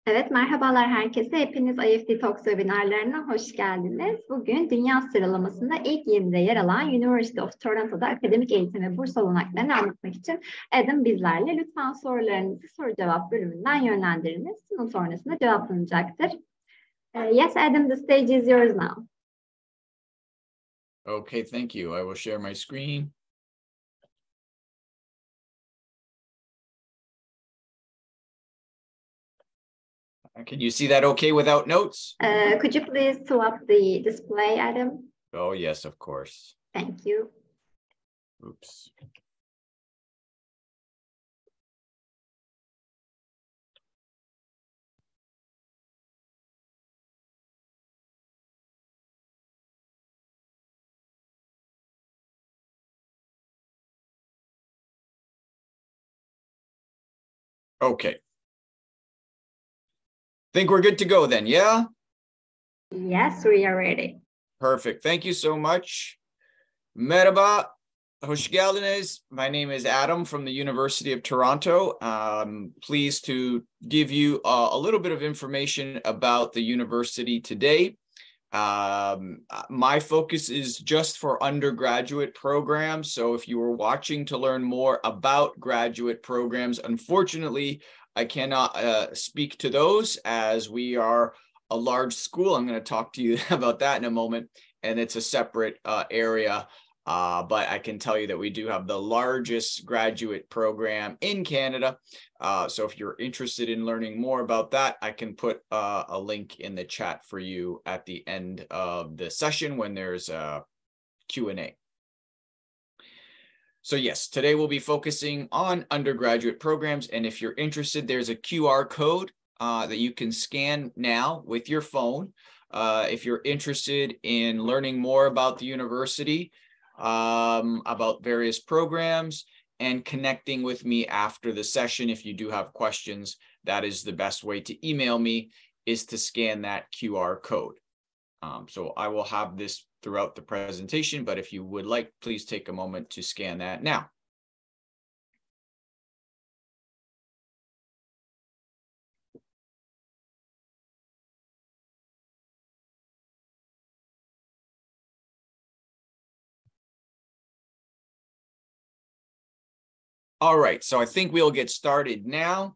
Evet, merhabalar herkese. Hepiniz IEFT Talks webinarlarına hoş geldiniz. Bugün Dünya sıralamasında ilk 20'de yer alan University of Toronto'da akademik eğitim ve burs olanaklarını anlatmak için Adam bizlerle. Lütfen sorularınızı soru cevap bölümünden yönlendiriniz. Sunum sonrasında cevaplanacaktır. Yes, Adam, the stage is yours now. Okay, thank you. I will share my screen. Can you see that okay without notes? Could you please swap the display, Adam? Oh, yes, of course. Thank you. Oops. Okay. Think we're good to go then, yeah? Yes, we are ready. Perfect. Thank you so much. Merhaba. Hoş geldiniz. My name is Adam from the University of Toronto. Pleased to give you a little bit of information about the university today. My focus is just for undergraduate programs. So if you are watching to learn more about graduate programs, unfortunately, I cannot speak to those as we are a large school. I'm going to talk to you about that in a moment, and it's a separate area. But I can tell you that we do have the largest graduate program in Canada. So if you're interested in learning more about that, I can put a link in the chat for you at the end of the session when there's a Q&A. So yes, today we'll be focusing on undergraduate programs. And if you're interested, there's a QR code that you can scan now with your phone. If you're interested in learning more about the university, about various programs, and connecting with me after the session. If you do have questions, that is the best way to email me, is to scan that QR code. So I will have this throughout the presentation, but if you would like, please take a moment to scan that now. All right, so I think we'll get started now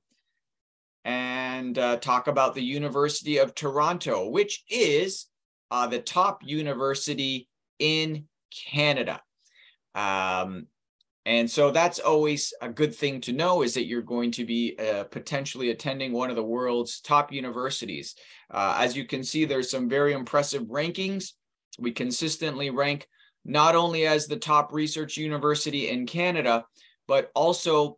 and talk about the University of Toronto, which is the top university in Canada. And so that's always a good thing to know, is that you're going to be potentially attending one of the world's top universities. As you can see, there's some very impressive rankings. We consistently rank not only as the top research university in Canada, but also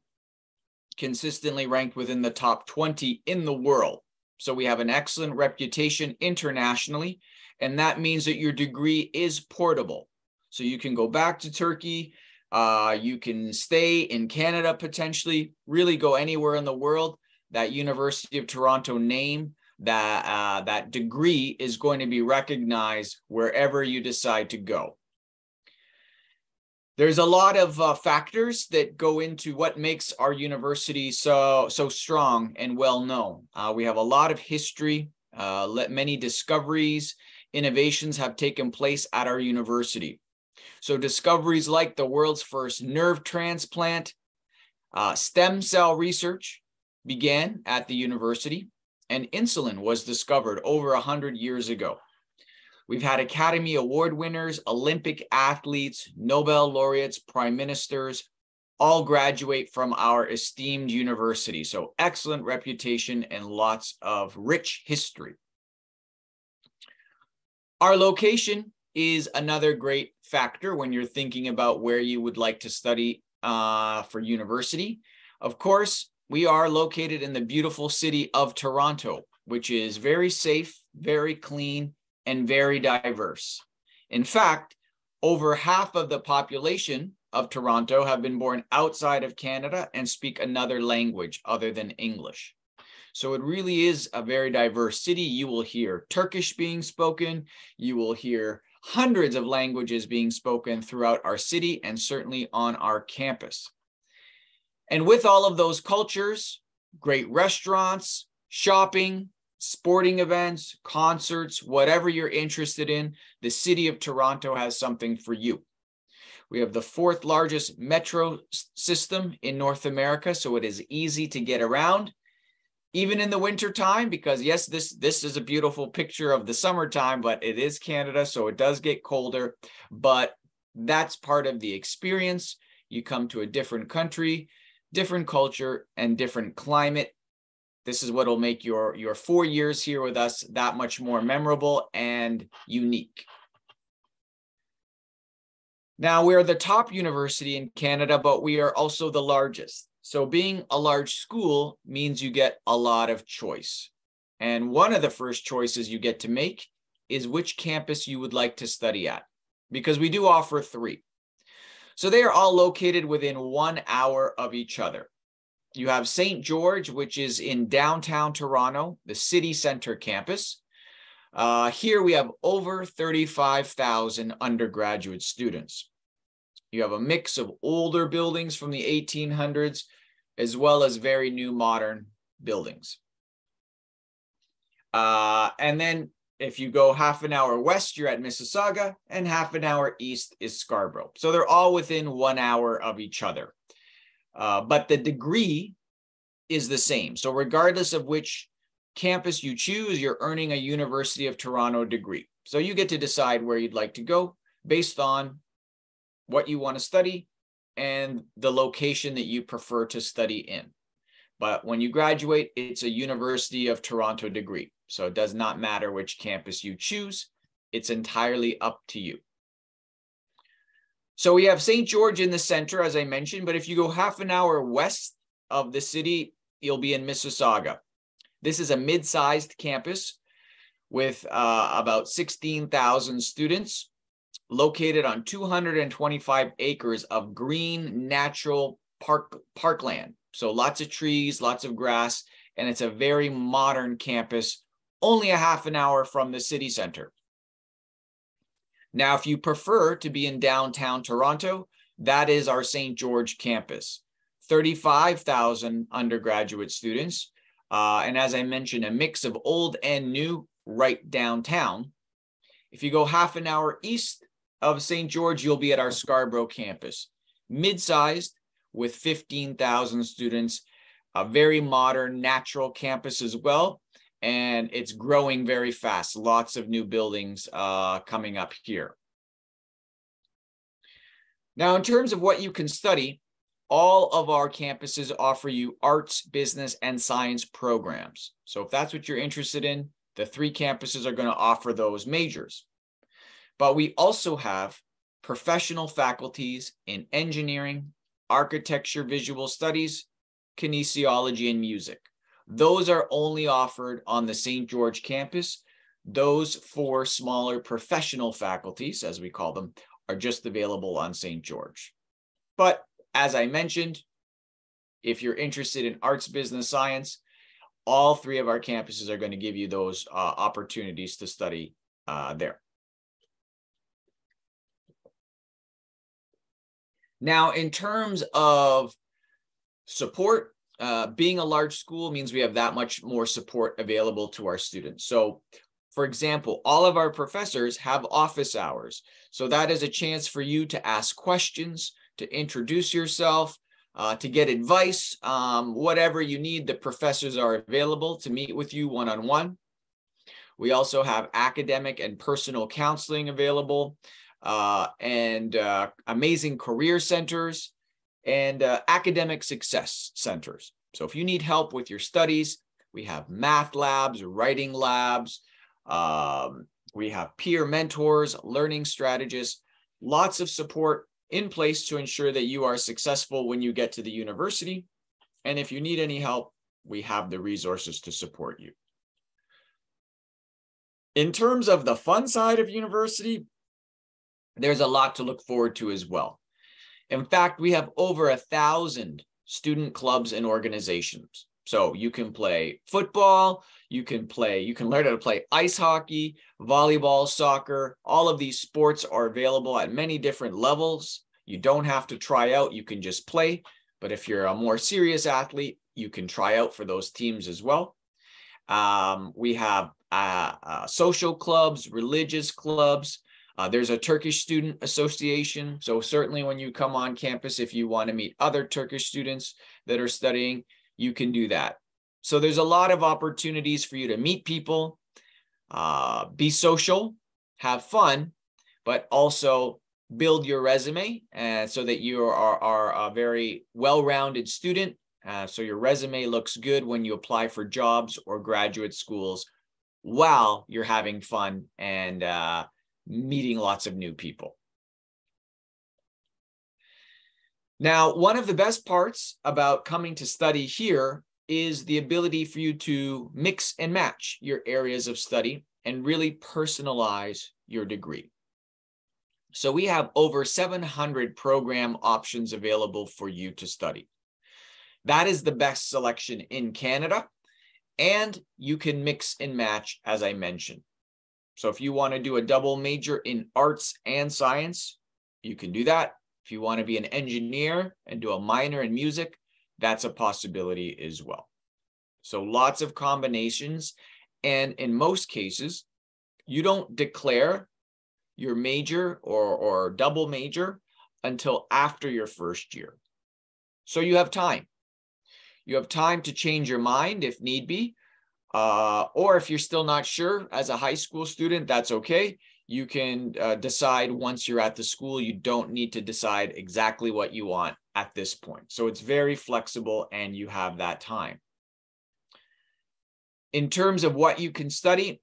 consistently ranked within the top 20 in the world. So we have an excellent reputation internationally, and that means that your degree is portable. So you can go back to Turkey, you can stay in Canada potentially, really go anywhere in the world. That University of Toronto name, that degree is going to be recognized wherever you decide to go. There's a lot of factors that go into what makes our university so strong and well known. We have a lot of history, many discoveries, innovations have taken place at our university. So discoveries like the world's first nerve transplant, stem cell research began at the university, and insulin was discovered over 100 years ago. We've had Academy Award winners, Olympic athletes, Nobel laureates, prime ministers, all graduate from our esteemed university. So excellent reputation and lots of rich history. Our location is another great factor when you're thinking about where you would like to study for university. Of course, we are located in the beautiful city of Toronto, which is very safe, very clean, and very diverse. In fact, over half of the population of Toronto have been born outside of Canada and speak another language other than English. So it really is a very diverse city. You will hear Turkish being spoken. You will hear hundreds of languages being spoken throughout our city and certainly on our campus. And with all of those cultures, great restaurants, shopping, sporting events, concerts, whatever you're interested in, the city of Toronto has something for you. We have the 4th largest metro system in North America, so it is easy to get around, even in the winter time, because yes, this is a beautiful picture of the summertime, but it is Canada, so it does get colder, but that's part of the experience. You come to a different country, different culture, and different climate. This is what will make your 4 years here with us that much more memorable and unique. Now, we're the top university in Canada, but we are also the largest. So being a large school means you get a lot of choice. And one of the first choices you get to make is which campus you would like to study at, because we do offer 3. So they are all located within 1 hour of each other. You have St. George, which is in downtown Toronto, the city center campus. Here we have over 35,000 undergraduate students. You have a mix of older buildings from the 1800s, as well as very new modern buildings. And then if you go half an hour west, you're at Mississauga, and half an hour east is Scarborough. So they're all within 1 hour of each other. But the degree is the same. So regardless of which campus you choose, you're earning a University of Toronto degree. So you get to decide where you'd like to go based on what you want to study and the location that you prefer to study in. But when you graduate, it's a University of Toronto degree. So it does not matter which campus you choose. It's entirely up to you. So we have St. George in the center, as I mentioned, but if you go half an hour west of the city, you'll be in Mississauga. This is a mid-sized campus with about 16,000 students, located on 225 acres of green natural parkland. So lots of trees, lots of grass, and it's a very modern campus, only a half an hour from the city center. Now, if you prefer to be in downtown Toronto, that is our St. George campus. 35,000 undergraduate students. And as I mentioned, a mix of old and new right downtown. If you go half an hour east of St. George, you'll be at our Scarborough campus. Mid-sized with 15,000 students, a very modern natural campus as well. And it's growing very fast. Lots of new buildings coming up here. Now, in terms of what you can study, all of our campuses offer you arts, business, and science programs. So if that's what you're interested in, the 3 campuses are going to offer those majors. But we also have professional faculties in engineering, architecture, visual studies, kinesiology, and music. Those are only offered on the St. George campus. Those 4 smaller professional faculties, as we call them, are just available on St. George. But as I mentioned, if you're interested in arts, business, science, all 3 of our campuses are going to give you those opportunities to study there. Now, in terms of support, being a large school means we have that much more support available to our students. So, for example, all of our professors have office hours. So that is a chance for you to ask questions, to introduce yourself, to get advice, whatever you need, the professors are available to meet with you one-on-one. We also have academic and personal counseling available, and amazing career centers and academic success centers. So if you need help with your studies, we have math labs, writing labs, we have peer mentors, learning strategists, lots of support in place to ensure that you are successful when you get to the university. And if you need any help, we have the resources to support you. In terms of the fun side of university, there's a lot to look forward to as well. In fact, we have over 1,000 student clubs and organizations. So you can play football, you can learn how to play ice hockey, volleyball, soccer. All of these sports are available at many different levels. You don't have to try out, you can just play. But if you're a more serious athlete, you can try out for those teams as well. We have social clubs, religious clubs. There's a Turkish Student Association. So certainly when you come on campus, if you want to meet other Turkish students that are studying, you can do that. So there's a lot of opportunities for you to meet people, be social, have fun, but also build your resume so that you are a very well-rounded student. So your resume looks good when you apply for jobs or graduate schools while you're having fun and meeting lots of new people. Now, one of the best parts about coming to study here is the ability for you to mix and match your areas of study and really personalize your degree. So we have over 700 program options available for you to study. That is the best selection in Canada, and you can mix and match, as I mentioned. So if you want to do a double major in arts and science, you can do that. If you want to be an engineer and do a minor in music, that's a possibility as well. So lots of combinations. And in most cases, you don't declare your major or double major until after your first year. So you have time. You have time to change your mind if need be. Or if you're still not sure as a high school student, that's okay. You can decide once you're at the school. You don't need to decide exactly what you want at this point. So it's very flexible and you have that time. In terms of what you can study,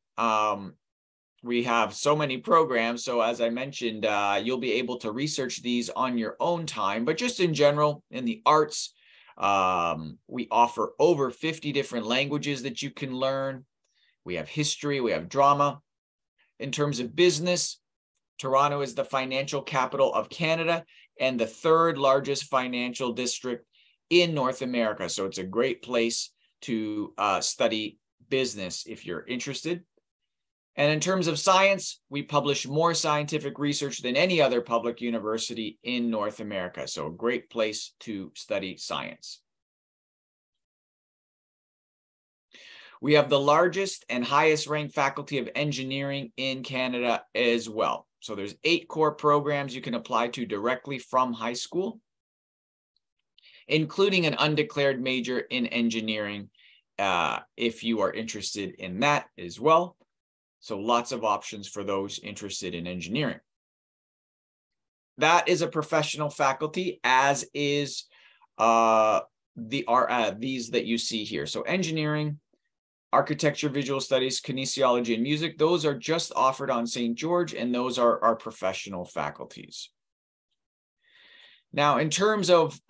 we have so many programs. So as I mentioned, you'll be able to research these on your own time. But just in general, in the arts, we offer over 50 different languages that you can learn. We have history, we have drama. In terms of business, Toronto is the financial capital of Canada and the third largest financial district in North America. So it's a great place to study business if you're interested. And in terms of science, we publish more scientific research than any other public university in North America. So a great place to study science. We have the largest and highest ranked faculty of engineering in Canada as well. So there's 8 core programs you can apply to directly from high school, including an undeclared major in engineering if you are interested in that as well. So lots of options for those interested in engineering. That is a professional faculty, as is these that you see here. So engineering, architecture, visual studies, kinesiology, and music, those are just offered on St. George, and those are our professional faculties. Now, in terms of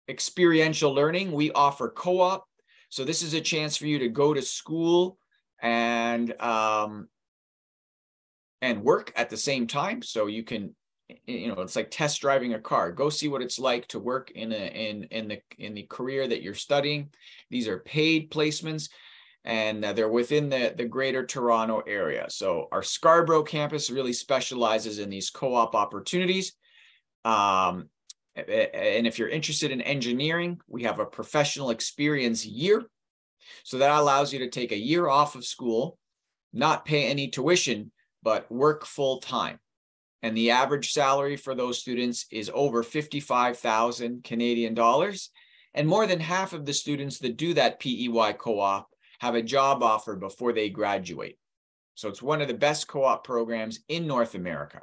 experiential learning, we offer co-op. So this is a chance for you to go to school and work at the same time. So you can, it's like test driving a car. Go see what it's like to work in the career that you're studying. These are paid placements, and they're within the greater Toronto area. So our Scarborough campus really specializes in these co-op opportunities. And if you're interested in engineering, we have a professional experience year. So that allows you to take a year off of school, not pay any tuition, but work full time. And the average salary for those students is over 55,000 Canadian dollars. And more than half of the students that do that PEY co-op have a job offer before they graduate. So it's one of the best co-op programs in North America.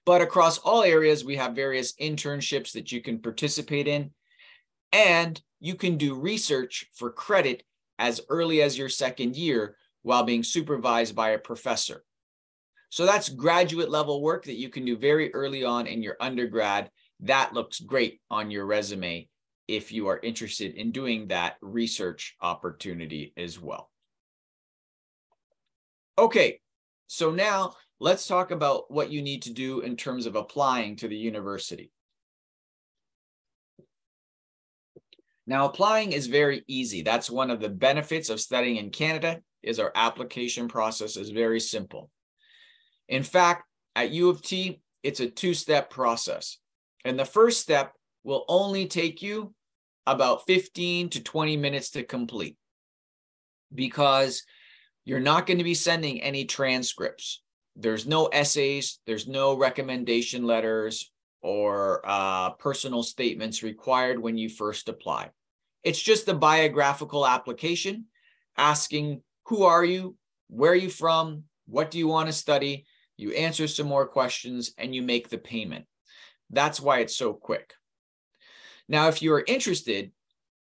But across all areas, we have various internships that you can participate in. And you can do research for credit as early as your second year while being supervised by a professor. So that's graduate level work that you can do very early on in your undergrad. That looks great on your resume if you are interested in doing that research opportunity as well. Okay, so now let's talk about what you need to do in terms of applying to the university. Now, applying is very easy. That's one of the benefits of studying in Canada, is our application process is very simple. In fact, at U of T, it's a 2-step process. And the first step will only take you about 15 to 20 minutes to complete. because you're not going to be sending any transcripts. There's no essays, there's no recommendation letters or personal statements required when you first apply. It's just a biographical application asking, who are you? Where are you from? What do you want to study? You answer some more questions and you make the payment. That's why it's so quick. Now, if you are interested,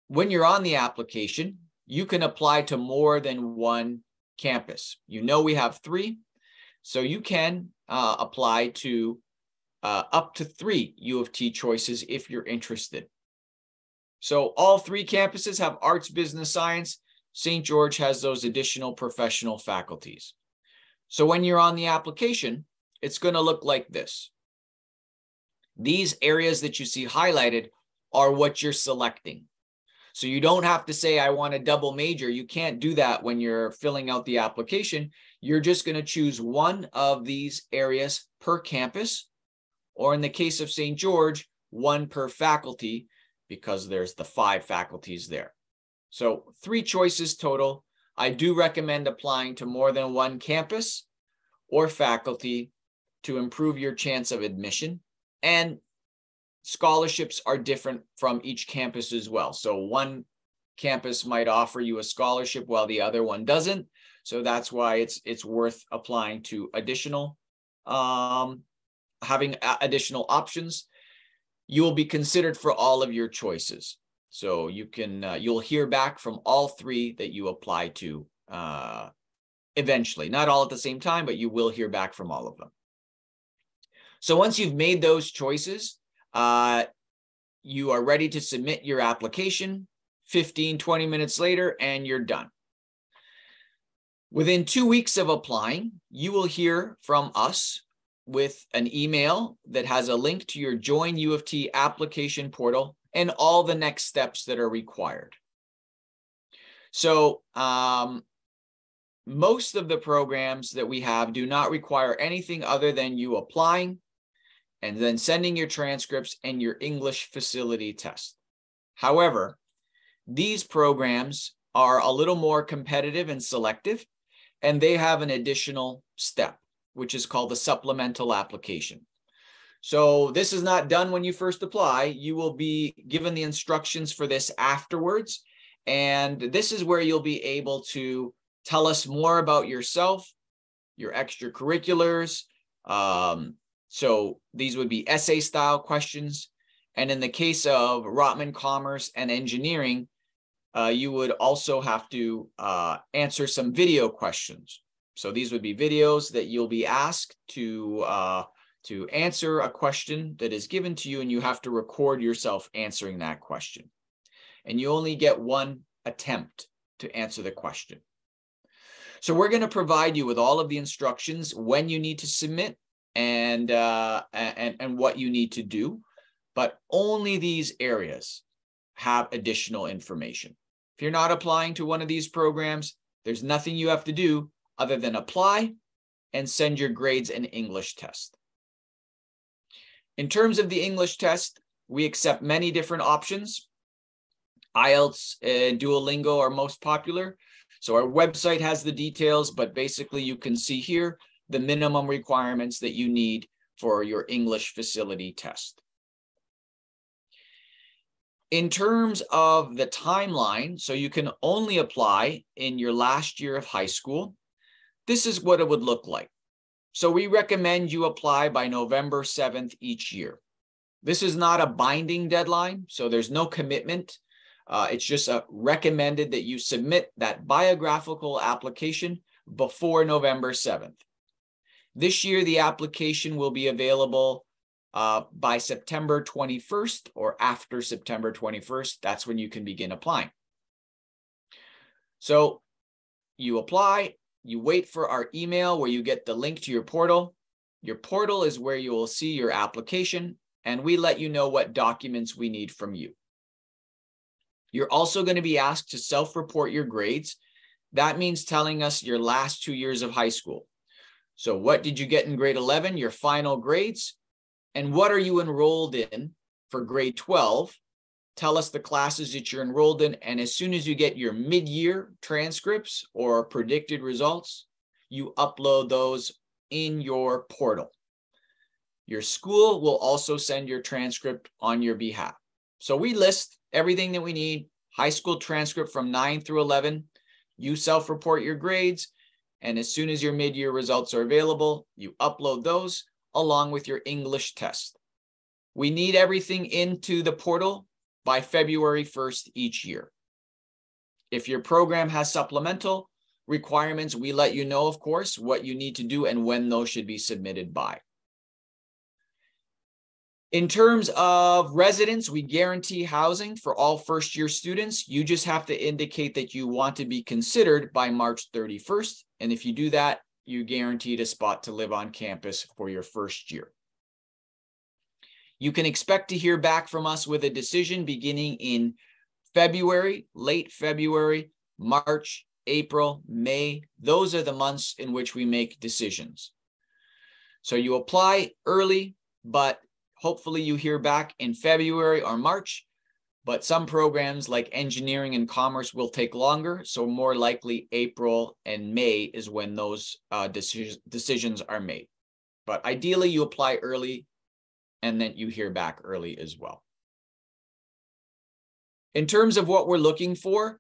when you're on the application, you can apply to more than one campus. You know we have 3, so you can apply to up to 3 U of T choices if you're interested. So all 3 campuses have arts, business, science. St. George has those additional professional faculties. So when you're on the application, it's going to look like this. These areas that you see highlighted are what you're selecting. So you don't have to say, I want a double major. You can't do that when you're filling out the application. You're just going to choose one of these areas per campus, or in the case of St. George, 1 per faculty, because there's the 5 faculties there. So 3 choices total. I do recommend applying to more than 1 campus or faculty to improve your chance of admission. And scholarships are different from each campus as well. So one campus might offer you a scholarship while the other one doesn't. So that's why it's worth applying to additional, having additional options. You will be considered for all of your choices. So you can, you'll hear back from all 3 that you apply to eventually. Not all at the same time, but you will hear back from all of them. So once you've made those choices, you are ready to submit your application. 15-20 minutes later, and you're done. Within 2 weeks of applying, you will hear from us with an email that has a link to your Join U of T application portal and all the next steps that are required. So most of the programs that we have do not require anything other than you applying and then sending your transcripts and your English facility test. However, these programs are a little more competitive and selective, and they have an additional step, which is called the supplemental application. So this is not done when you first apply. You will be given the instructions for this afterwards, and this is where you'll be able to tell us more about yourself, your extracurriculars. So these would be essay style questions. And in the case of Rotman Commerce and Engineering, you would also have to answer some video questions. So these would be videos that you'll be asked to answer a question that is given to you, and you have to record yourself answering that question. And you only get 1 attempt to answer the question. So we're going to provide you with all of the instructions when you need to submit and what you need to do, but only these areas have additional information. If you're not applying to one of these programs, there's nothing you have to do other than apply and send your grades and English test. In terms of the English test, we accept many different options. IELTS and Duolingo are most popular. So our website has the details, but basically you can see here the minimum requirements that you need for your English facility test. In terms of the timeline, so you can only apply in your last year of high school. This is what it would look like. So we recommend you apply by November 7th each year. This is not a binding deadline, so there's no commitment. It's just recommended that you submit that biographical application before November 7th. This year, the application will be available by September 21st or after September 21st. That's when you can begin applying. So you apply, you wait for our email where you get the link to your portal. Your portal is where you will see your application, and we let you know what documents we need from you. You're also going to be asked to self-report your grades. That means telling us your last 2 years of high school. So what did you get in grade 11, your final grades? And what are you enrolled in for grade 12? tell us the classes that you're enrolled in, and as soon as you get your mid-year transcripts or predicted results, you upload those in your portal. Your school will also send your transcript on your behalf. So we list everything that we need, high school transcript from 9 through 11. You self-report your grades, and as soon as your mid-year results are available, you upload those along with your English test. We need everything into the portal by February 1st each year. If your program has supplemental requirements, we let you know, of course, what you need to do and when those should be submitted by. In terms of residence, we guarantee housing for all first-year students. You just have to indicate that you want to be considered by March 31st. And if you do that, you're guaranteed a spot to live on campus for your first year. You can expect to hear back from us with a decision beginning in February, late February, March, April, May. Those are the months in which we make decisions. So you apply early, but hopefully you hear back in February or March, but some programs like engineering and commerce will take longer. So more likely April and May is when those decisions are made. But ideally you apply early and then you hear back early as well. In terms of what we're looking for,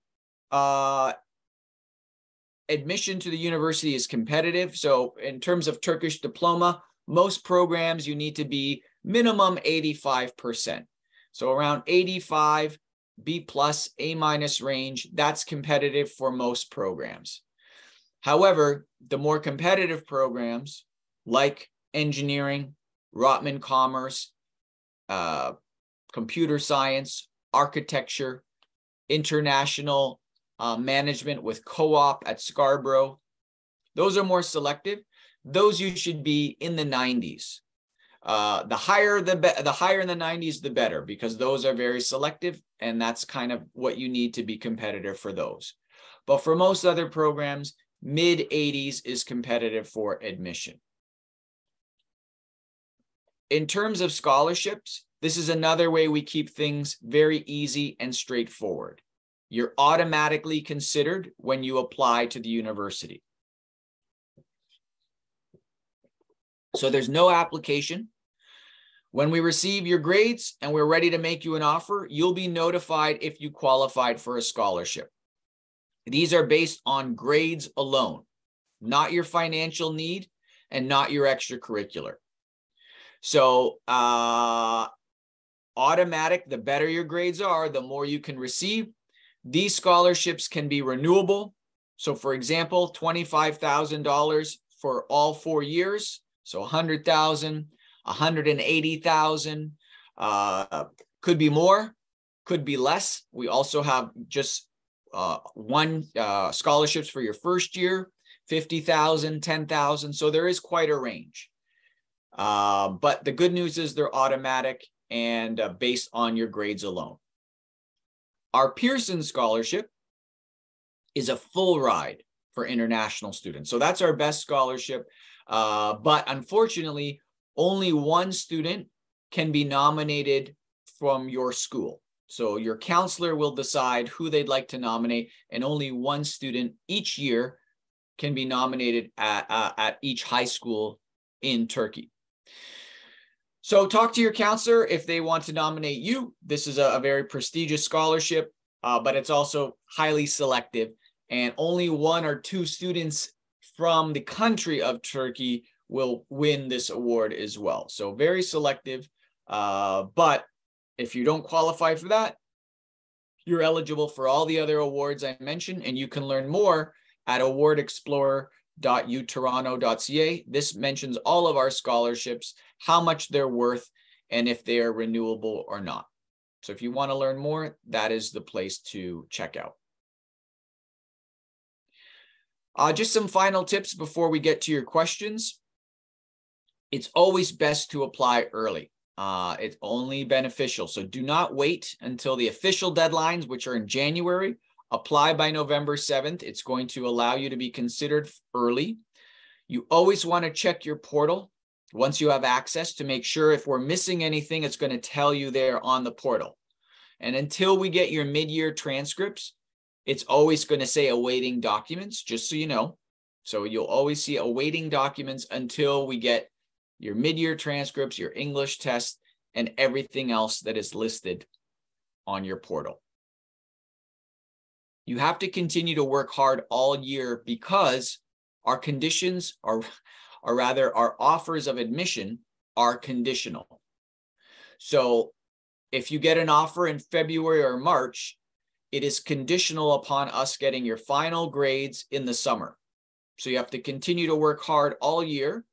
admission to the university is competitive. So in terms of Turkish diploma, most programs you need to be minimum 85%. So around 85, B+, A- range, that's competitive for most programs. However, the more competitive programs like engineering, Rotman Commerce, computer science, architecture, international management with co-op at Scarborough, those are more selective. Those you should be in the 90s. The higher in the 90s, the better, because those are very selective, and that's kind of what you need to be competitive for those. But for most other programs, mid 80s is competitive for admission. In terms of scholarships, this is another way we keep things very easy and straightforward. You're automatically considered when you apply to the university. So there's no application. When we receive your grades and we're ready to make you an offer, you'll be notified if you qualified for a scholarship. These are based on grades alone, not your financial need and not your extracurricular. So automatic, the better your grades are, the more you can receive. These scholarships can be renewable. So for example, $25,000 for all 4 years. So 100,000, 180,000, could be more, could be less. We also have just one scholarships for your first year, 50,000, 10,000. So there is quite a range. But the good news is they're automatic and based on your grades alone. Our Pearson Scholarship is a full ride for international students. So that's our best scholarship. But unfortunately, only one student can be nominated from your school. So your counselor will decide who they'd like to nominate, and only one student each year can be nominated at each high school in Turkey. So talk to your counselor if they want to nominate you. This is a very prestigious scholarship, but it's also highly selective, and only 1 or 2 students from the country of Turkey will win this award as well. So very selective, but if you don't qualify for that, you're eligible for all the other awards I mentioned, and you can learn more at awardexplorer.utoronto.ca. This mentions all of our scholarships, how much they're worth, and if they are renewable or not. So if you want to learn more, that is the place to check out. Just some final tips before we get to your questions. It's always best to apply early. It's only beneficial. So do not wait until the official deadlines, which are in January. Apply by November 7th. It's going to allow you to be considered early. You always want to check your portal once you have access to make sure if we're missing anything, it's going to tell you there on the portal. And until we get your mid-year transcripts, it's always going to say awaiting documents, just so you know. So you'll always see awaiting documents until we get your mid-year transcripts, your English test, and everything else that is listed on your portal. You have to continue to work hard all year because our conditions are, or rather our offers of admission are conditional. So if you get an offer in February or March, it is conditional upon us getting your final grades in the summer. So you have to continue to work hard all year.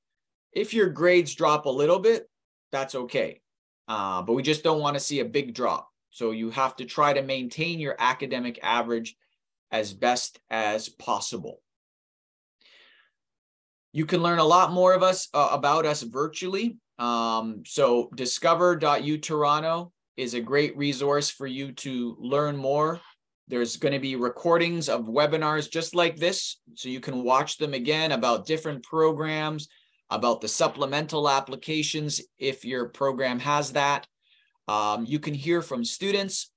If your grades drop a little bit, that's okay. But we just don't want to see a big drop. So you have to try to maintain your academic average as best as possible. You can learn a lot more of us about us virtually. So discover.u Toronto is a great resource for you to learn more. There's going to be recordings of webinars just like this, so you can watch them again about different programs, about the supplemental applications if your program has that. You can hear from students,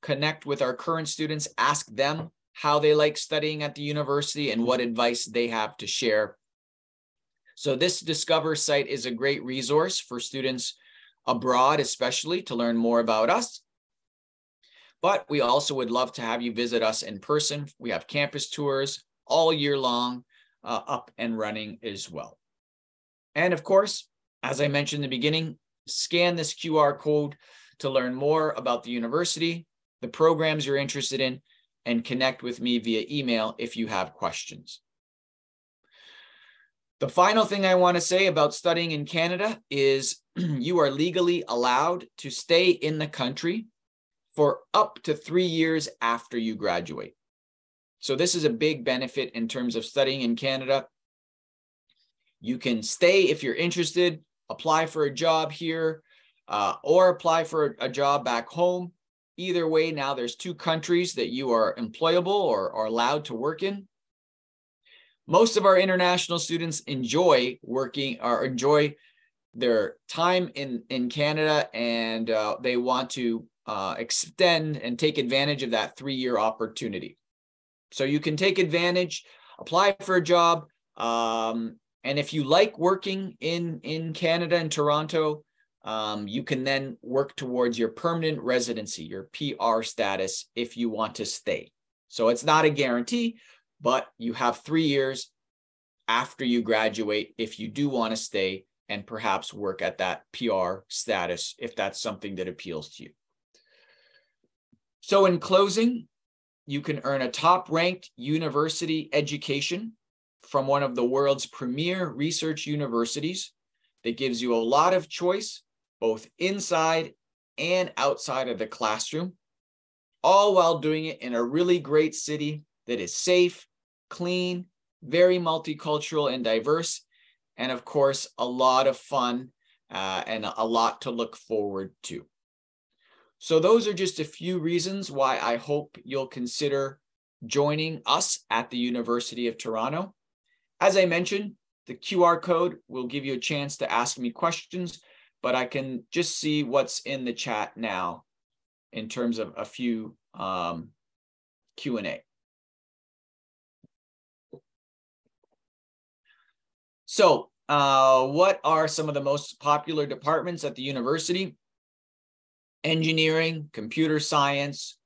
connect with our current students, ask them how they like studying at the university and what advice they have to share. So this Discover site is a great resource for students abroad, especially to learn more about us. But we also would love to have you visit us in person. We have campus tours all year long, up and running as well. And of course, as I mentioned in the beginning, scan this QR code to learn more about the university, the programs you're interested in, and connect with me via email if you have questions. The final thing I want to say about studying in Canada is you are legally allowed to stay in the country for up to 3 years after you graduate. So this is a big benefit in terms of studying in Canada. You can stay if you're interested, apply for a job here, or apply for a job back home. Either way, now there's 2 countries that you are employable or are allowed to work in. Most of our international students enjoy working or enjoy their time in Canada, and they want to extend and take advantage of that 3-year opportunity. So you can take advantage, apply for a job, and if you like working in Canada and Toronto, you can then work towards your permanent residency, your PR status, if you want to stay. So it's not a guarantee, but you have 3 years after you graduate if you do want to stay and perhaps work at that PR status if that's something that appeals to you. So in closing, you can earn a top-ranked university education from one of the world's premier research universities that gives you a lot of choice, both inside and outside of the classroom, all while doing it in a really great city that is safe, clean, very multicultural and diverse, and of course, a lot of fun and a lot to look forward to. So those are just a few reasons why I hope you'll consider joining us at the University of Toronto. As I mentioned, the QR code will give you a chance to ask me questions, but I can just see what's in the chat now in terms of a few Q&A. So what are some of the most popular departments at the university? Engineering, computer science,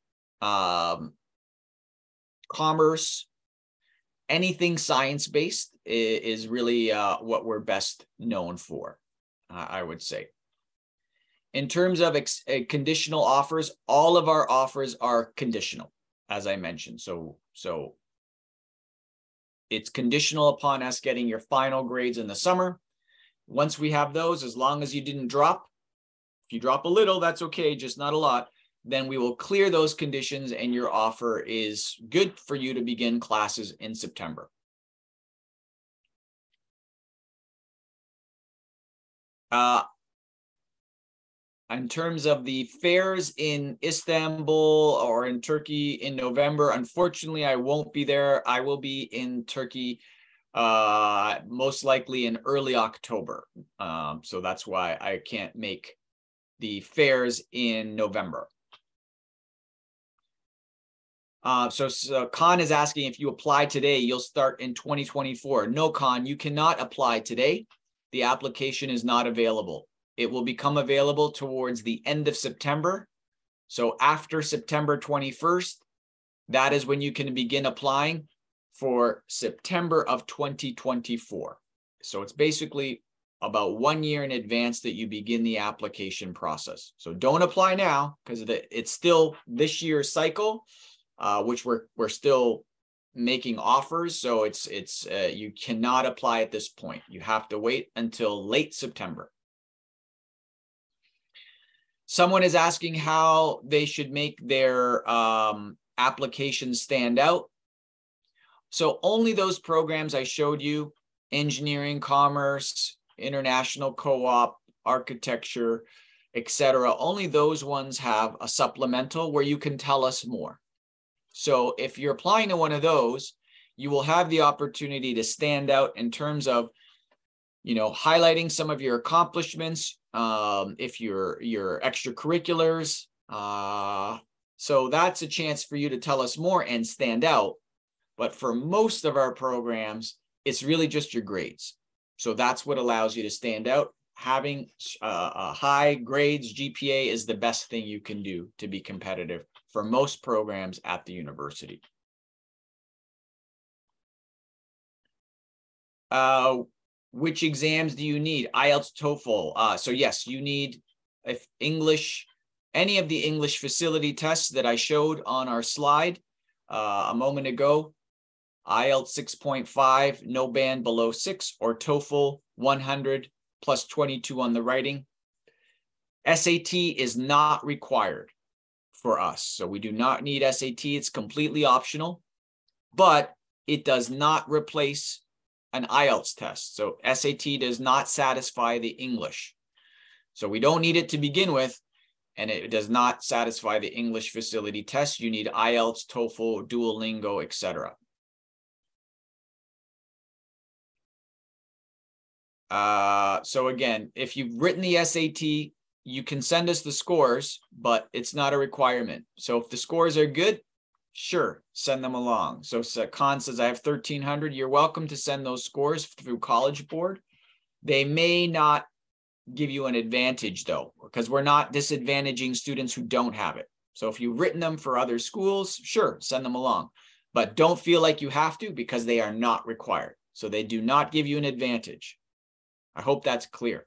commerce, anything science-based is really what we're best known for, I would say. In terms of conditional offers, all of our offers are conditional, as I mentioned. So it's conditional upon us getting your final grades in the summer. Once we have those, as long as you didn't drop, if you drop a little, that's okay, just not a lot, then we will clear those conditions and your offer is good for you to begin classes in September. In terms of the fairs in Istanbul or in Turkey in November, unfortunately, I won't be there. I will be in Turkey most likely in early October. So that's why I can't make the fairs in November. So Khan is asking if you apply today, you'll start in 2024. No, Khan, you cannot apply today. The application is not available. It will become available towards the end of September. So after September 21st, that is when you can begin applying for September of 2024. So it's basically about 1 year in advance that you begin the application process. So don't apply now because it's still this year's cycle, which we're still making offers. So it's you cannot apply at this point. You have to wait until late September. Someone is asking how they should make their applications stand out. So only those programs I showed you, engineering, commerce, international co-op, architecture, etc. Only those ones have a supplemental where you can tell us more. So if you're applying to one of those, you will have the opportunity to stand out in terms of, highlighting some of your accomplishments, if your extracurriculars. So that's a chance for you to tell us more and stand out. But for most of our programs, it's really just your grades. So that's what allows you to stand out. Having high grades, GPA is the best thing you can do to be competitive for most programs at the university. Which exams do you need? IELTS, TOEFL. So yes, you need English, any of the English facility tests that I showed on our slide a moment ago. IELTS 6.5, no band below 6, or TOEFL 100 plus 22 on the writing. SAT is not required for us. So we do not need SAT. It's completely optional, but it does not replace an IELTS test. So SAT does not satisfy the English. So we don't need it to begin with, and it does not satisfy the English facility test. You need IELTS, TOEFL, Duolingo, etc. So again, if you've written the SAT, you can send us the scores, but it's not a requirement. So if the scores are good, sure, send them along. So Khan says, I have 1,300. You're welcome to send those scores through College Board. They may not give you an advantage though, because we're not disadvantaging students who don't have it. So if you've written them for other schools, sure, send them along. But don't feel like you have to because they are not required. So they do not give you an advantage. I hope that's clear.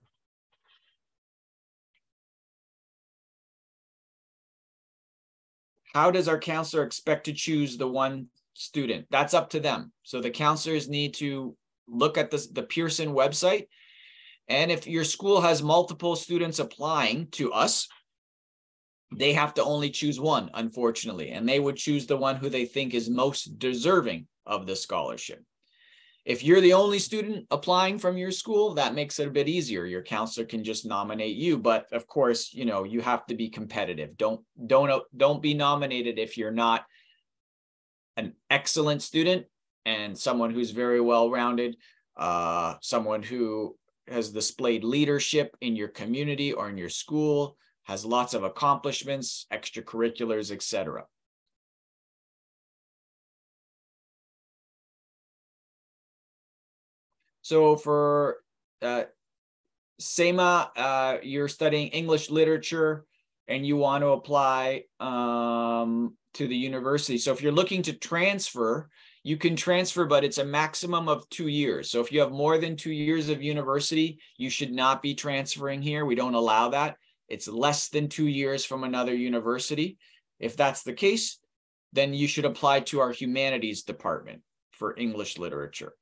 How does our counselor expect to choose the one student? That's up to them. So the counselors need to look at the Pearson website. And if your school has multiple students applying to us, they have to only choose one, unfortunately. And they would choose the one who they think is most deserving of the scholarship. If you're the only student applying from your school, that makes it a bit easier. Your counselor can just nominate you, but of course, you have to be competitive. Don't be nominated if you're not an excellent student and someone who's very well-rounded, someone who has displayed leadership in your community or in your school, has lots of accomplishments, extracurriculars, etc. So for Sema, you're studying English literature and you want to apply to the university. So if you're looking to transfer, you can transfer, but it's a maximum of 2 years. So if you have more than 2 years of university, you should not be transferring here. We don't allow that. It's less than 2 years from another university. If that's the case, then you should apply to our humanities department for English literature.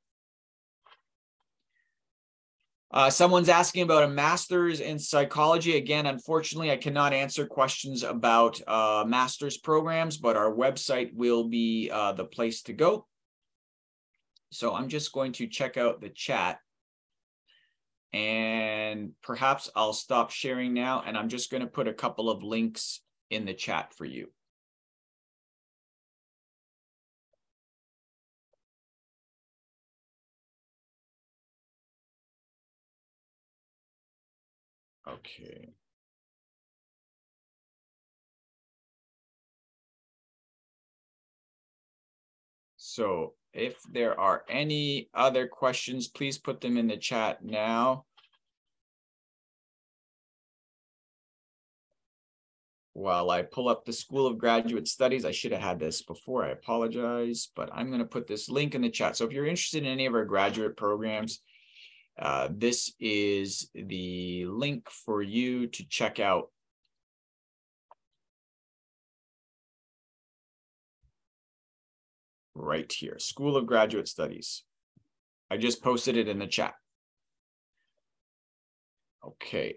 Someone's asking about a master's in psychology. Again, unfortunately, I cannot answer questions about master's programs, but our website will be the place to go. So I'm just going to check out the chat. And perhaps I'll stop sharing now, and I'm just going to put a couple of links in the chat for you. Okay. So if there are any other questions, please put them in the chat now. While I pull up the School of Graduate Studies, I should have had this before, I apologize, but I'm going to put this link in the chat. So if you're interested in any of our graduate programs, this is the link for you to check out. Right here, School of Graduate Studies. I just posted it in the chat. Okay,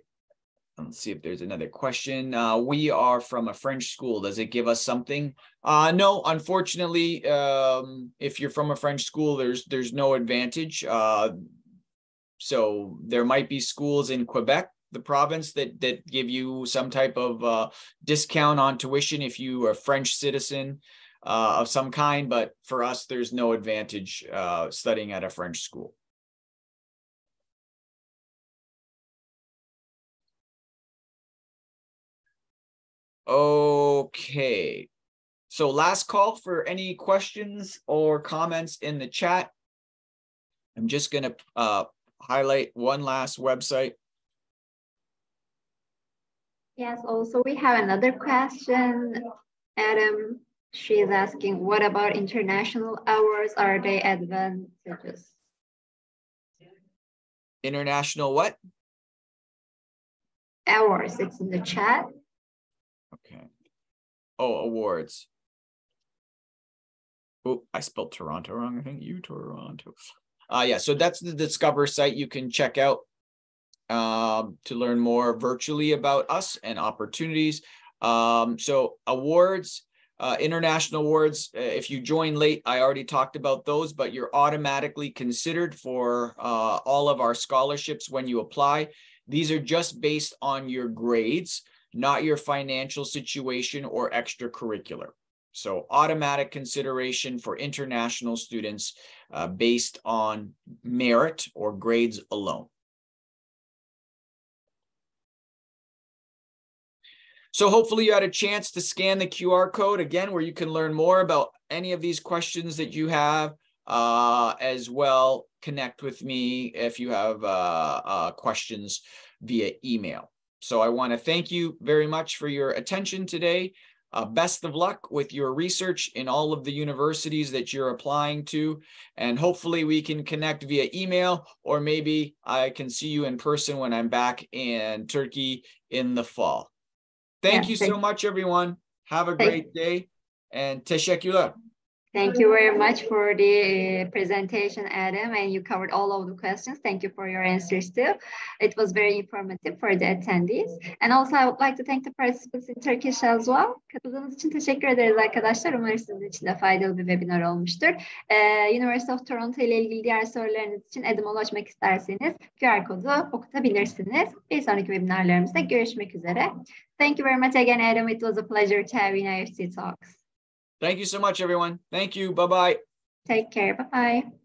let's see if there's another question. We are from a French school. Does it give us something? No, unfortunately, if you're from a French school, there's no advantage. So there might be schools in Quebec, the province, that give you some type of discount on tuition if you are a French citizen of some kind, but for us, there's no advantage studying at a French school. Okay, so last call for any questions or comments in the chat. I'm just going to highlight one last website. Yes, also we have another question, Adam. She is asking, what about international hours? Are they advantages? International what? Hours, it's in the chat. Okay. Oh, awards. Oh, I spelled Toronto wrong. I think Toronto. Yeah, so that's the Discover site you can check out to learn more virtually about us and opportunities. So awards, international awards, if you join late, I already talked about those, but you're automatically considered for all of our scholarships when you apply. These are just based on your grades, not your financial situation or extracurricular. So automatic consideration for international students based on merit or grades alone. So hopefully you had a chance to scan the QR code again, where you can learn more about any of these questions that you have, as well connect with me if you have questions via email. So I want to thank you very much for your attention today. Best of luck with your research in all of the universities that you're applying to. And hopefully we can connect via email, or maybe I can see you in person when I'm back in Turkey in the fall. Thank you so much, everyone. Have a great day, and teşekkürler. Thank you very much for the presentation, Adam, and you covered all of the questions. Thank you for your answers too. It was very informative for the attendees. And also I would like to thank the participants in Turkish as well. Katıldığınız için teşekkür ederiz arkadaşlar. Umarım sizin için de faydalı bir webinar olmuştur. University of Toronto ile ilgili diğer sorularınız için Adam'a ulaşmak isterseniz QR kodu okutabilirsiniz. Bir sonraki webinarlarımızda görüşmek üzere. Thank you very much again, Adam. It was a pleasure to have you in IEFT Talks. Thank you so much, everyone. Thank you. Bye-bye. Take care. Bye-bye.